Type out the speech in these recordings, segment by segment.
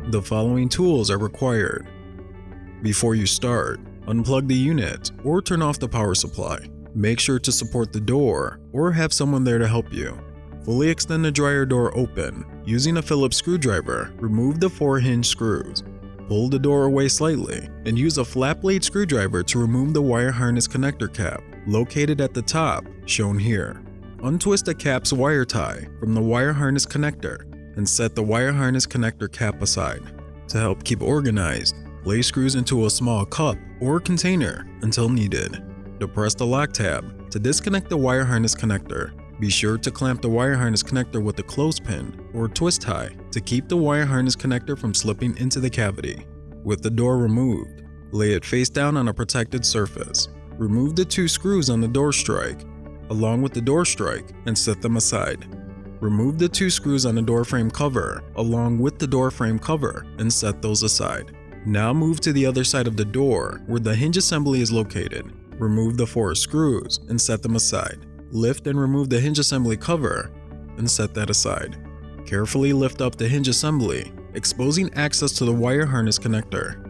The following tools are required. Before you start, unplug the unit or turn off the power supply. Make sure to support the door or have someone there to help you. Fully extend the dryer door open. Using a Phillips screwdriver, remove the 4 hinge screws. Pull the door away slightly and use a flat blade screwdriver to remove the wire harness connector cap located at the top, shown here. Untwist the cap's wire tie from the wire harness connector and set the wire harness connector cap aside. To help keep organized, place screws into a small cup or container until needed. Depress the lock tab to disconnect the wire harness connector. Be sure to clamp the wire harness connector with a clothespin or twist tie to keep the wire harness connector from slipping into the cavity. With the door removed, lay it face down on a protected surface. Remove the 2 screws on the door strike, along with the door strike, and set them aside. Remove the 2 screws on the door frame cover, along with the door frame cover, and set those aside. Now move to the other side of the door where the hinge assembly is located. Remove the 4 screws and set them aside. Lift and remove the hinge assembly cover and set that aside. Carefully lift up the hinge assembly, exposing access to the wire harness connector.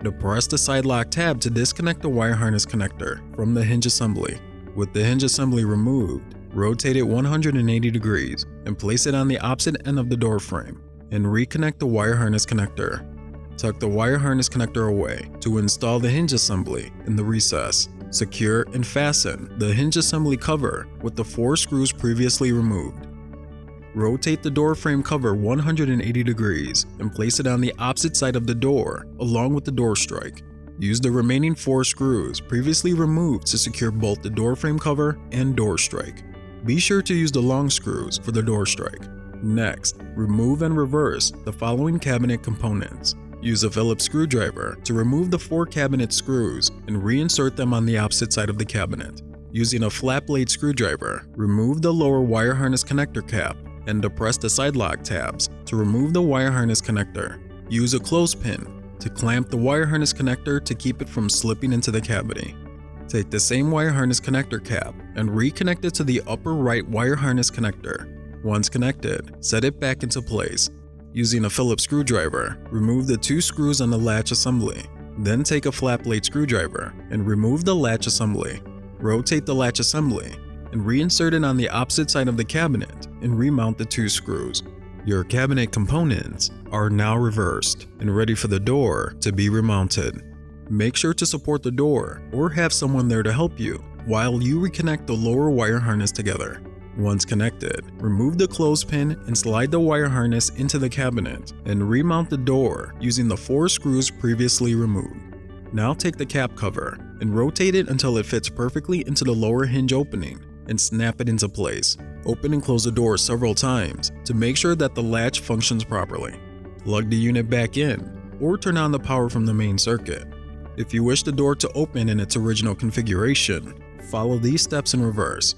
Depress the side lock tab to disconnect the wire harness connector from the hinge assembly. With the hinge assembly removed, rotate it 180 degrees and place it on the opposite end of the door frame and reconnect the wire harness connector. Tuck the wire harness connector away to install the hinge assembly in the recess. Secure and fasten the hinge assembly cover with the 4 screws previously removed. Rotate the door frame cover 180 degrees and place it on the opposite side of the door along with the door strike. Use the remaining 4 screws previously removed to secure both the door frame cover and door strike. Be sure to use the long screws for the door strike. Next, remove and reverse the following cabinet components. Use a Phillips screwdriver to remove the 4 cabinet screws and reinsert them on the opposite side of the cabinet. Using a flat blade screwdriver, remove the lower wire harness connector cap and depress the side lock tabs to remove the wire harness connector. Use a clothespin to clamp the wire harness connector to keep it from slipping into the cavity. Take the same wire harness connector cap and reconnect it to the upper right wire harness connector. Once connected, set it back into place. Using a Phillips screwdriver, remove the 2 screws on the latch assembly. Then take a flat blade screwdriver and remove the latch assembly. Rotate the latch assembly and reinsert it on the opposite side of the cabinet and remount the 2 screws. Your cabinet components are now reversed and ready for the door to be remounted. Make sure to support the door or have someone there to help you while you reconnect the lower wire harness together. Once connected, remove the clothespin and slide the wire harness into the cabinet and remount the door using the 4 screws previously removed. Now take the cap cover and rotate it until it fits perfectly into the lower hinge opening and snap it into place. Open and close the door several times to make sure that the latch functions properly. Plug the unit back in or turn on the power from the main circuit. If you wish the door to open in its original configuration, follow these steps in reverse.